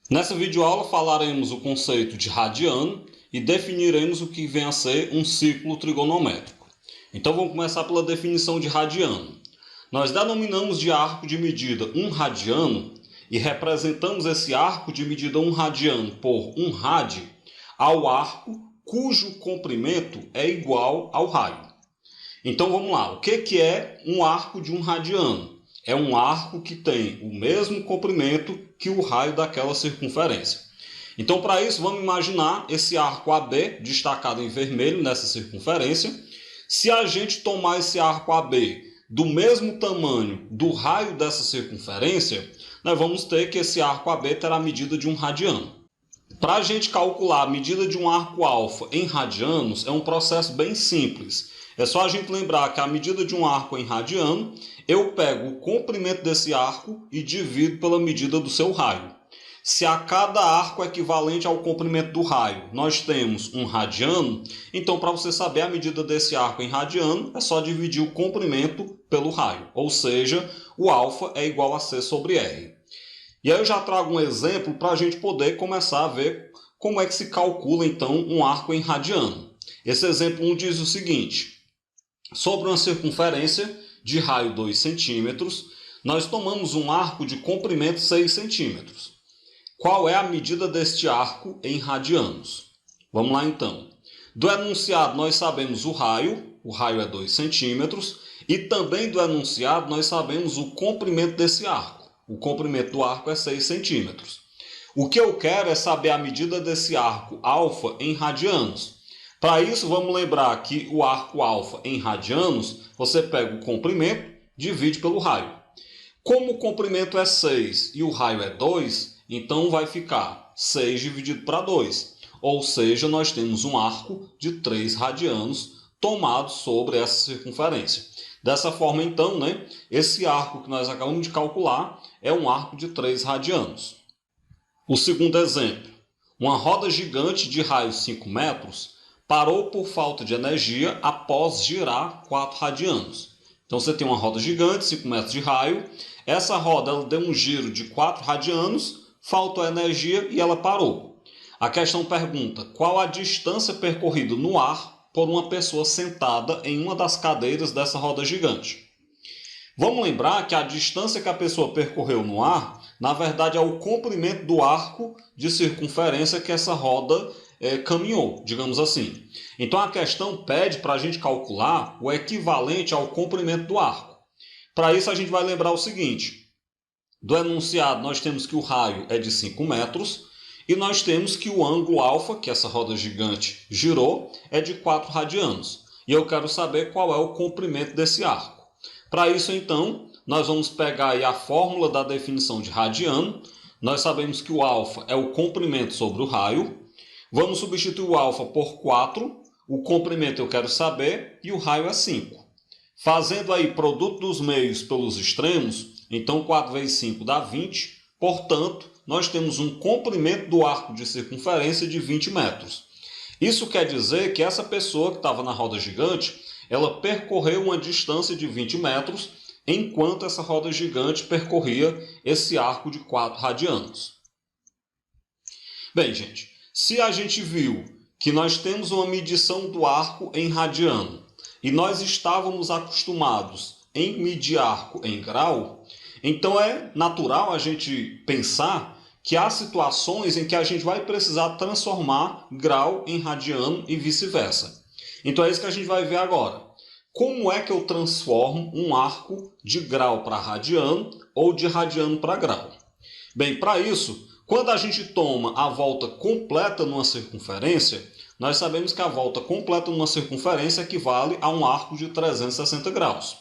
Nessa videoaula falaremos o conceito de radiano e definiremos o que vem a ser um círculo trigonométrico. Então vamos começar pela definição de radiano. Nós denominamos de arco de medida 1 radiano e representamos esse arco de medida 1 radiano por 1 rad ao arco cujo comprimento é igual ao raio. Então vamos lá, o que é um arco de 1 radiano? É um arco que tem o mesmo comprimento que o raio daquela circunferência. Então, para isso, vamos imaginar esse arco AB destacado em vermelho nessa circunferência. Se a gente tomar esse arco AB do mesmo tamanho do raio dessa circunferência, nós vamos ter que esse arco AB terá a medida de 1 radiano. Para a gente calcular a medida de um arco alfa em radianos, é um processo bem simples. É só a gente lembrar que a medida de um arco em radiano, eu pego o comprimento desse arco e divido pela medida do seu raio. Se a cada arco equivalente ao comprimento do raio nós temos um radiano, então para você saber a medida desse arco em radiano, é só dividir o comprimento pelo raio. Ou seja, o alfa é igual a C sobre R. E aí eu já trago um exemplo para a gente poder começar a ver como é que se calcula então um arco em radiano. Esse exemplo 1 diz o seguinte: sobre uma circunferência de raio 2 centímetros, nós tomamos um arco de comprimento 6 centímetros. Qual é a medida deste arco em radianos? Vamos lá então. Do enunciado nós sabemos o raio é 2 centímetros, e também do enunciado nós sabemos o comprimento desse arco. O comprimento do arco é 6 centímetros. O que eu quero é saber a medida desse arco alfa em radianos. Para isso, vamos lembrar que o arco alfa em radianos, você pega o comprimento, divide pelo raio. Como o comprimento é 6 e o raio é 2, então vai ficar 6 dividido para 2. Ou seja, nós temos um arco de 3 radianos tomado sobre essa circunferência. Dessa forma, então, esse arco que nós acabamos de calcular é um arco de 3 radianos. O segundo exemplo. Uma roda gigante de raio 5 metros parou por falta de energia após girar 4 radianos. Então você tem uma roda gigante, 5 metros de raio. Essa roda ela deu um giro de 4 radianos, faltou energia e ela parou. A questão pergunta: qual a distância percorrida no ar por uma pessoa sentada em uma das cadeiras dessa roda gigante? Vamos lembrar que a distância que a pessoa percorreu no ar, na verdade, é o comprimento do arco de circunferência que essa roda caminhou, digamos assim. Então a questão pede para a gente calcular o equivalente ao comprimento do arco. Para isso a gente vai lembrar o seguinte: do enunciado nós temos que o raio é de 5 metros e nós temos que o ângulo alfa, que essa roda gigante girou, é de 4 radianos. E eu quero saber qual é o comprimento desse arco. Para isso, então, nós vamos pegar aí a fórmula da definição de radiano. Nós sabemos que o alfa é o comprimento sobre o raio. Vamos substituir o alfa por 4. O comprimento eu quero saber e o raio é 5. Fazendo aí produto dos meios pelos extremos, então 4 vezes 5 dá 20. Portanto, nós temos um comprimento do arco de circunferência de 20 metros. Isso quer dizer que essa pessoa que estava na roda gigante, ela percorreu uma distância de 20 metros, enquanto essa roda gigante percorria esse arco de 4 radianos. Bem, gente, se a gente viu que nós temos uma medição do arco em radiano e nós estávamos acostumados em medir arco em grau, então é natural a gente pensar que há situações em que a gente vai precisar transformar grau em radiano e vice-versa. Então é isso que a gente vai ver agora. Como é que eu transformo um arco de grau para radiano ou de radiano para grau? Bem, para isso, quando a gente toma a volta completa numa circunferência, nós sabemos que a volta completa numa circunferência equivale a um arco de 360 graus.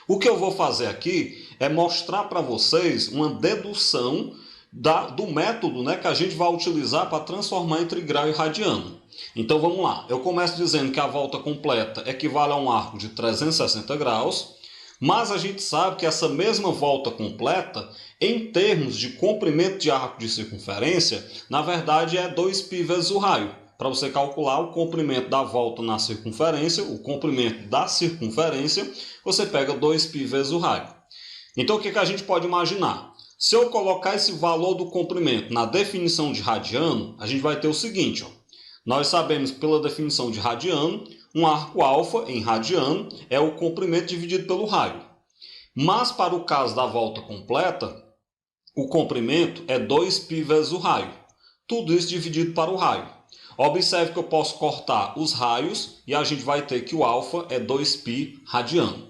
O que eu vou fazer aqui é mostrar para vocês uma dedução do método que a gente vai utilizar para transformar entre grau e radiano. Então vamos lá. Eu começo dizendo que a volta completa equivale a um arco de 360 graus, mas a gente sabe que essa mesma volta completa, em termos de comprimento de arco de circunferência, na verdade é 2π vezes o raio. Para você calcular o comprimento da volta na circunferência, o comprimento da circunferência, você pega 2π vezes o raio. Então o que a gente pode imaginar? Se eu colocar esse valor do comprimento na definição de radiano, a gente vai ter o seguinte, ó. Nós sabemos que pela definição de radiano, um arco alfa em radiano é o comprimento dividido pelo raio. Mas para o caso da volta completa, o comprimento é 2π vezes o raio. Tudo isso dividido para o raio. Observe que eu posso cortar os raios e a gente vai ter que o alfa é 2π radiano.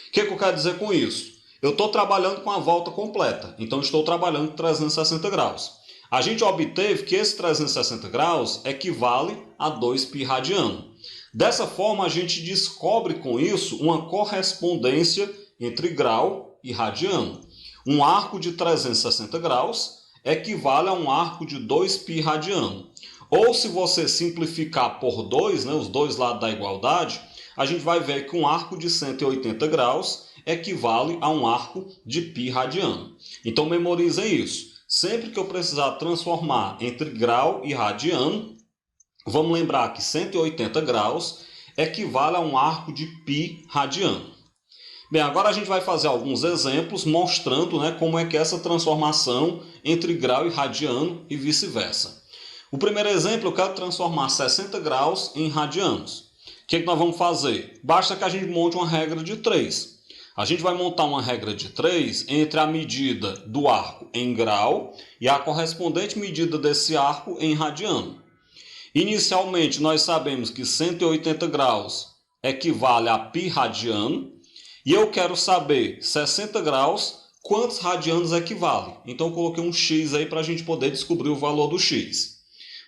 O que eu quero dizer com isso? Eu estou trabalhando com a volta completa, então estou trabalhando com 360 graus. A gente obteve que esse 360 graus equivale a 2π radiano. Dessa forma, a gente descobre com isso uma correspondência entre grau e radiano. Um arco de 360 graus equivale a um arco de 2π radiano. Ou se você simplificar por 2, os dois lados da igualdade, a gente vai ver que um arco de 180 graus equivale a um arco de π radiano. Então memorizem isso. Sempre que eu precisar transformar entre grau e radiano, vamos lembrar que 180 graus equivale a um arco de π radiano. Bem, agora a gente vai fazer alguns exemplos mostrando como é que é essa transformação entre grau e radiano e vice-versa. O primeiro exemplo, eu quero transformar 60 graus em radianos. O que nós vamos fazer? Basta que a gente monte uma regra de 3. A gente vai montar uma regra de 3 entre a medida do arco em grau e a correspondente medida desse arco em radiano. Inicialmente, nós sabemos que 180 graus equivale a π radiano e eu quero saber 60 graus, quantos radianos equivale. Então, eu coloquei um x aí para a gente poder descobrir o valor do x.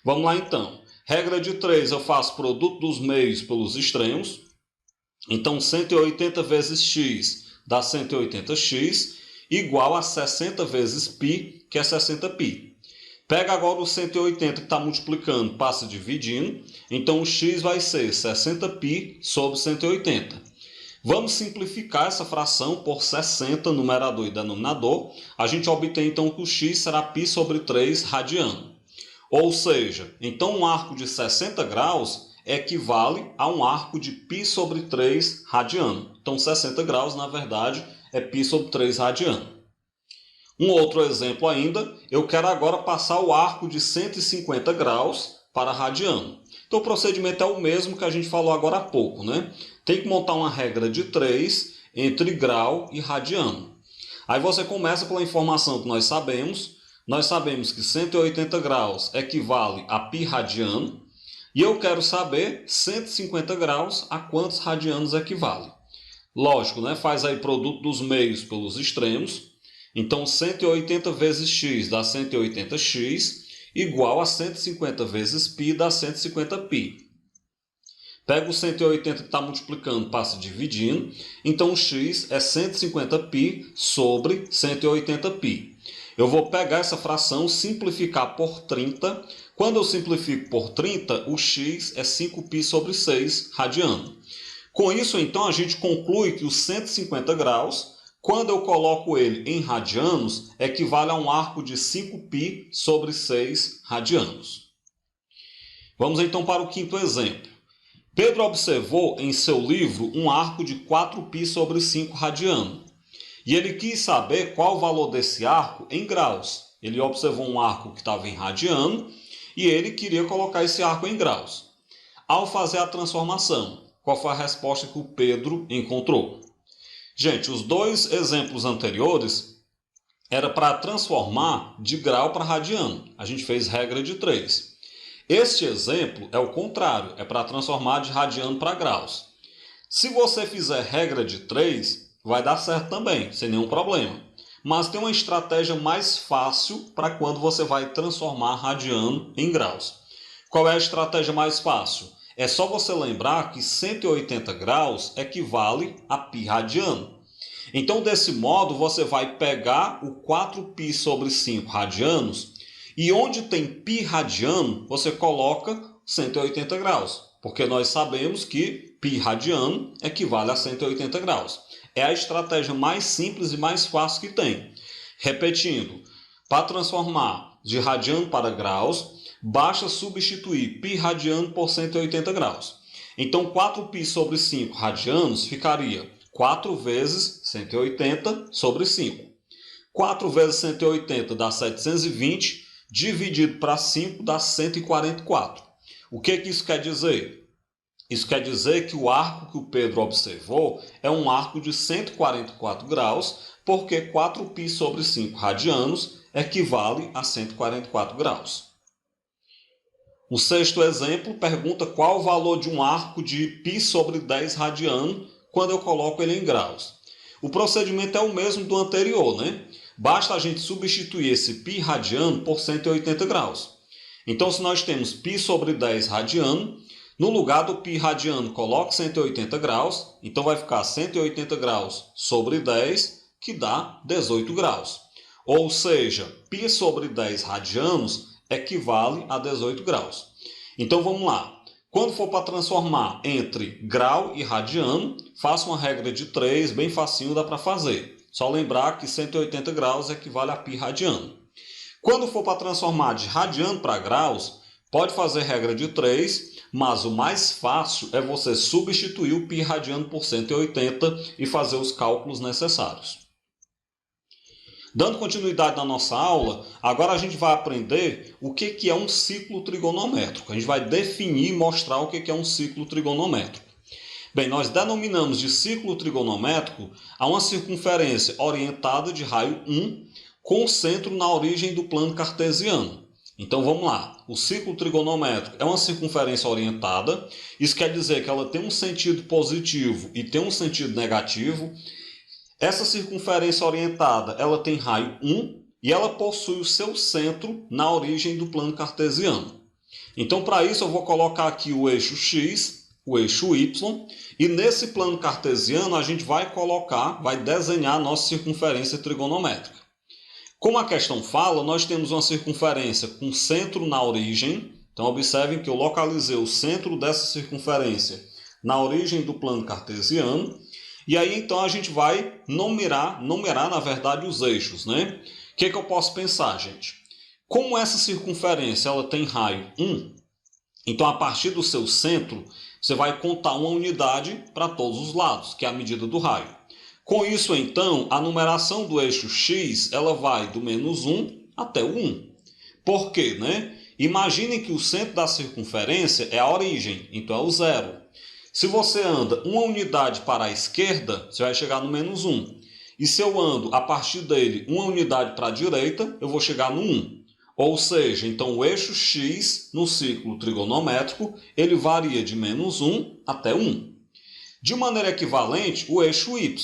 Vamos lá então. Regra de 3, eu faço produto dos meios pelos extremos. Então, 180 vezes x dá 180x, igual a 60 vezes π, que é 60π. Pega agora o 180 que está multiplicando, passa dividindo. Então, o x vai ser 60π sobre 180. Vamos simplificar essa fração por 60, numerador e denominador. A gente obtém então que o x será π sobre 3 radiano. Ou seja, então um arco de 60 graus equivale a um arco de π sobre 3 radiano. Então 60 graus, na verdade, é π sobre 3 radiano. Um outro exemplo ainda, eu quero agora passar o arco de 150 graus para radiano. Então o procedimento é o mesmo que a gente falou agora há pouco, Tem que montar uma regra de 3 entre grau e radiano. Aí você começa pela informação que nós sabemos. Nós sabemos que 180 graus equivale a π radiano. E eu quero saber 150 graus a quantos radianos equivale. Lógico, faz aí produto dos meios pelos extremos. Então 180 vezes x dá 180x, igual a 150 vezes π dá 150π. Pega o 180 que está multiplicando, passa dividindo. Então o x é 150π sobre 180π. Eu vou pegar essa fração, simplificar por 30. Quando eu simplifico por 30, o x é 5π sobre 6 radiano. Com isso, então, a gente conclui que os 150 graus, quando eu coloco ele em radianos, equivale a um arco de 5π sobre 6 radianos. Vamos então para o quinto exemplo. Pedro observou em seu livro um arco de 4π sobre 5 radiano. E ele quis saber qual o valor desse arco em graus. Ele observou um arco que estava em radiano e ele queria colocar esse arco em graus. Ao fazer a transformação, qual foi a resposta que o Pedro encontrou? Gente, os dois exemplos anteriores era para transformar de grau para radiano. A gente fez regra de 3. Este exemplo é o contrário, é para transformar de radiano para graus. Se você fizer regra de 3, vai dar certo também, sem nenhum problema. Mas tem uma estratégia mais fácil para quando você vai transformar radiano em graus. Qual é a estratégia mais fácil? É só você lembrar que 180 graus equivale a π radiano. Então, desse modo, você vai pegar o 4π sobre 5 radianos e onde tem π radiano, você coloca 180 graus. Porque nós sabemos que π radiano equivale a 180 graus. É a estratégia mais simples e mais fácil que tem. Repetindo, para transformar de radiano para graus, basta substituir π radiano por 180 graus. Então, 4π sobre 5 radianos ficaria 4 vezes 180 sobre 5. 4 vezes 180 dá 720, dividido para 5 dá 144. O que isso quer dizer? Isso quer dizer que o arco que o Pedro observou é um arco de 144 graus, porque 4π sobre 5 radianos equivale a 144 graus. O sexto exemplo pergunta qual o valor de um arco de π sobre 10 radiano quando eu coloco ele em graus. O procedimento é o mesmo do anterior, né? Basta a gente substituir esse π radiano por 180 graus. Então, se nós temos π sobre 10 radiano, no lugar do π radiano, coloque 180 graus, então vai ficar 180 graus sobre 10, que dá 18 graus. Ou seja, π sobre 10 radianos equivale a 18 graus. Então vamos lá. Quando for para transformar entre grau e radiano, faça uma regra de 3, bem facinho, dá para fazer. Só lembrar que 180 graus equivale a π radiano. Quando for para transformar de radiano para graus, pode fazer regra de 3, mas o mais fácil é você substituir o π radiano por 180 e fazer os cálculos necessários. Dando continuidade na nossa aula, agora a gente vai aprender o que é um ciclo trigonométrico. A gente vai definir e mostrar o que é um ciclo trigonométrico. Bem, nós denominamos de ciclo trigonométrico a uma circunferência orientada de raio 1 com centro na origem do plano cartesiano. Então vamos lá, o ciclo trigonométrico é uma circunferência orientada, isso quer dizer que ela tem um sentido positivo e tem um sentido negativo. Essa circunferência orientada ela tem raio 1 e ela possui o seu centro na origem do plano cartesiano. Então para isso eu vou colocar aqui o eixo x, o eixo y, e nesse plano cartesiano a gente vai desenhar a nossa circunferência trigonométrica. Como a questão fala, nós temos uma circunferência com centro na origem. Então, observem que eu localizei o centro dessa circunferência na origem do plano cartesiano. E aí, então, a gente vai numerar na verdade, os eixos, né? O que eu posso pensar, gente? Como essa circunferência ela tem raio 1, então, a partir do seu centro, você vai contar uma unidade para todos os lados, que é a medida do raio. Com isso, então, a numeração do eixo x ela vai do menos 1 até o 1. Por quê, né? Imaginem que o centro da circunferência é a origem, então é o 0. Se você anda uma unidade para a esquerda, você vai chegar no menos 1. E se eu ando a partir dele uma unidade para a direita, eu vou chegar no 1. Ou seja, então o eixo x no ciclo trigonométrico ele varia de menos 1 até 1. De maneira equivalente, o eixo y.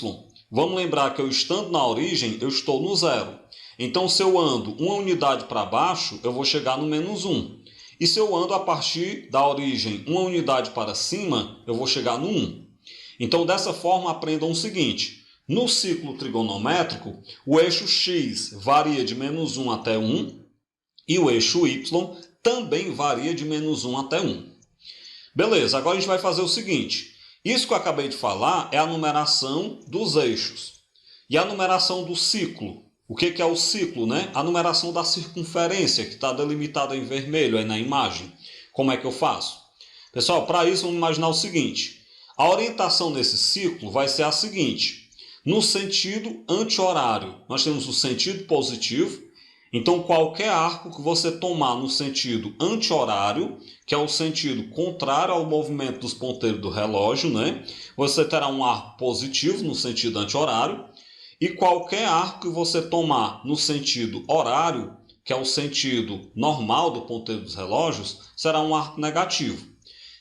Vamos lembrar que eu estando na origem, eu estou no 0. Então, se eu ando uma unidade para baixo, eu vou chegar no menos 1. E se eu ando a partir da origem uma unidade para cima, eu vou chegar no 1. Então, dessa forma, aprendam o seguinte. No ciclo trigonométrico, o eixo x varia de menos 1 até 1 e o eixo y também varia de menos 1 até 1. Beleza, agora a gente vai fazer o seguinte. Isso que eu acabei de falar é a numeração dos eixos. E a numeração do ciclo. O que é o ciclo, né? A numeração da circunferência, que está delimitada em vermelho aí na imagem. Como é que eu faço? Pessoal, para isso vamos imaginar o seguinte. A orientação nesse ciclo vai ser a seguinte. No sentido anti-horário, nós temos o sentido positivo. Então, qualquer arco que você tomar no sentido anti-horário, que é o sentido contrário ao movimento dos ponteiros do relógio, né? Você terá um arco positivo no sentido anti-horário. E qualquer arco que você tomar no sentido horário, que é o sentido normal do ponteiro dos relógios, será um arco negativo.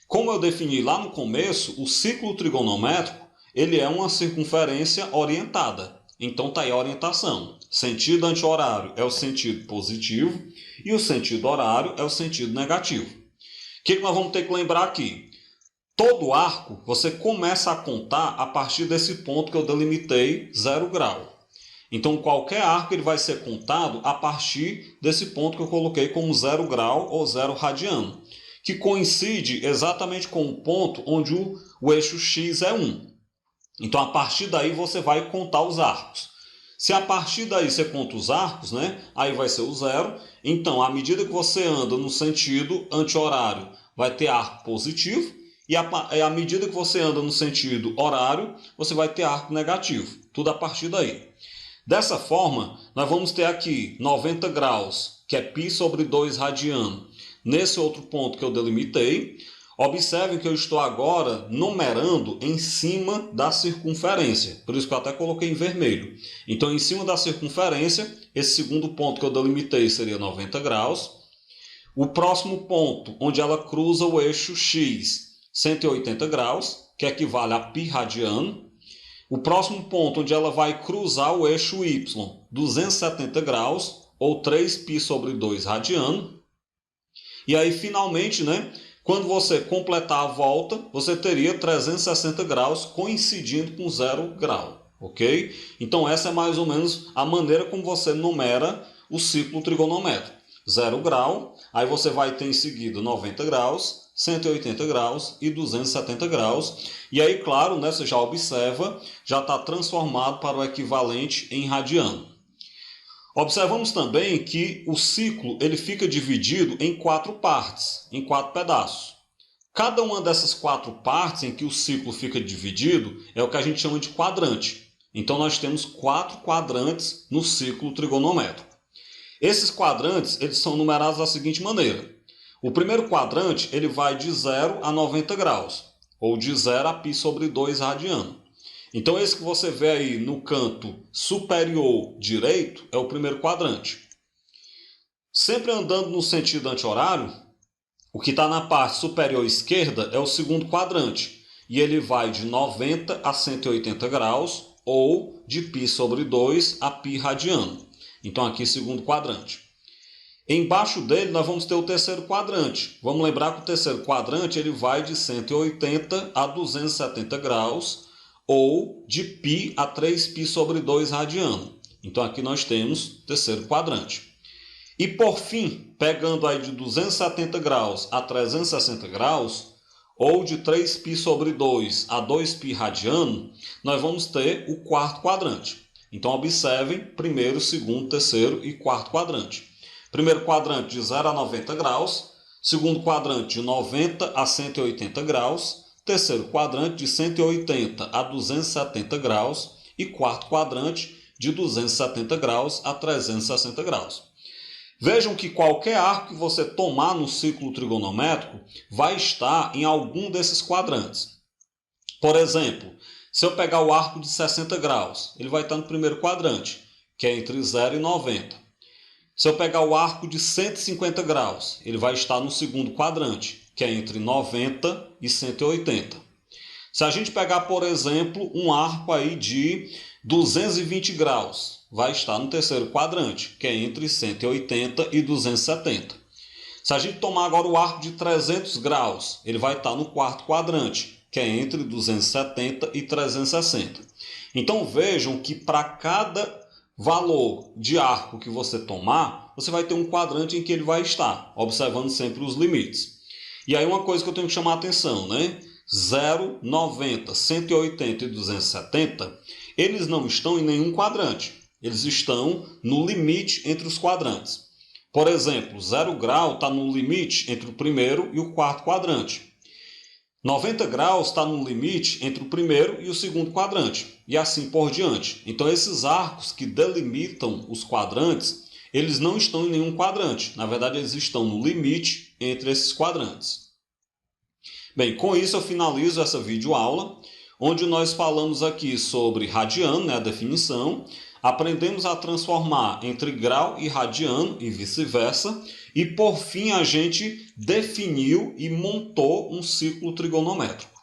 Como eu defini lá no começo, o ciclo trigonométrico ele é uma circunferência orientada. Então está aí a orientação. Sentido anti-horário é o sentido positivo e o sentido horário é o sentido negativo. O que nós vamos ter que lembrar aqui? Todo arco você começa a contar a partir desse ponto que eu delimitei 0 grau. Então qualquer arco ele vai ser contado a partir desse ponto que eu coloquei como 0 grau ou 0 radiano, que coincide exatamente com o ponto onde o eixo x é 1. Então, a partir daí, você vai contar os arcos. Se a partir daí você conta os arcos, né? Aí vai ser o 0. Então, à medida que você anda no sentido anti-horário, vai ter arco positivo. E à medida que você anda no sentido horário, você vai ter arco negativo. Tudo a partir daí. Dessa forma, nós vamos ter aqui 90 graus, que é π sobre 2 radiano, nesse outro ponto que eu delimitei. Observem que eu estou agora numerando em cima da circunferência, por isso que eu até coloquei em vermelho. Então, em cima da circunferência, esse segundo ponto que eu delimitei seria 90 graus. O próximo ponto, onde ela cruza o eixo X, 180 graus, que equivale a π radiano. O próximo ponto, onde ela vai cruzar o eixo Y, 270 graus, ou 3π sobre 2 radiano. E aí, finalmente, quando você completar a volta, você teria 360 graus coincidindo com 0 grau, ok? Então, essa é mais ou menos a maneira como você numera o ciclo trigonométrico. 0 grau, aí você vai ter em seguida 90 graus, 180 graus e 270 graus. E aí, claro, você já observa, já está transformado para o equivalente em radiano. Observamos também que o ciclo ele fica dividido em 4 partes, em 4 pedaços. Cada uma dessas 4 partes em que o ciclo fica dividido é o que a gente chama de quadrante. Então, nós temos 4 quadrantes no ciclo trigonométrico. Esses quadrantes eles são numerados da seguinte maneira. O primeiro quadrante ele vai de 0 a 90 graus, ou de 0 a π sobre 2 radiano. Então, esse que você vê aí no canto superior direito é o primeiro quadrante. Sempre andando no sentido anti-horário, o que está na parte superior esquerda é o segundo quadrante. E ele vai de 90 a 180 graus, ou de π sobre 2 a π radiano. Então, aqui, segundo quadrante. Embaixo dele, nós vamos ter o terceiro quadrante. Vamos lembrar que o terceiro quadrante ele vai de 180 a 270 graus, ou de π a 3π sobre 2 radiano. Então, aqui nós temos o terceiro quadrante. E, por fim, pegando aí de 270 graus a 360 graus, ou de 3π sobre 2 a 2π radiano, nós vamos ter o quarto quadrante. Então, observem primeiro, segundo, terceiro e quarto quadrante. Primeiro quadrante de 0 a 90 graus, segundo quadrante de 90 a 180 graus, terceiro quadrante de 180 a 270 graus e quarto quadrante de 270 graus a 360 graus. Vejam que qualquer arco que você tomar no ciclo trigonométrico vai estar em algum desses quadrantes. Por exemplo, se eu pegar o arco de 60 graus, ele vai estar no primeiro quadrante, que é entre 0 e 90. Se eu pegar o arco de 150 graus, ele vai estar no segundo quadrante, que é entre 90 e 180. Se a gente pegar, por exemplo, um arco aí de 220 graus, vai estar no terceiro quadrante, que é entre 180 e 270. Se a gente tomar agora o arco de 300 graus, ele vai estar no quarto quadrante, que é entre 270 e 360. Então vejam que para cada valor de arco que você tomar, você vai ter um quadrante em que ele vai estar, observando sempre os limites. E aí uma coisa que eu tenho que chamar a atenção, 0, 90, 180 e 270, eles não estão em nenhum quadrante. Eles estão no limite entre os quadrantes. Por exemplo, 0 grau está no limite entre o primeiro e o quarto quadrante. 90 graus está no limite entre o primeiro e o segundo quadrante, e assim por diante. Então, esses arcos que delimitam os quadrantes, eles não estão em nenhum quadrante. Na verdade, eles estão no limite entre esses quadrantes. Bem, com isso eu finalizo essa videoaula, onde nós falamos aqui sobre radiano, a definição, aprendemos a transformar entre grau e radiano e vice-versa, e por fim a gente definiu e montou um ciclo trigonométrico.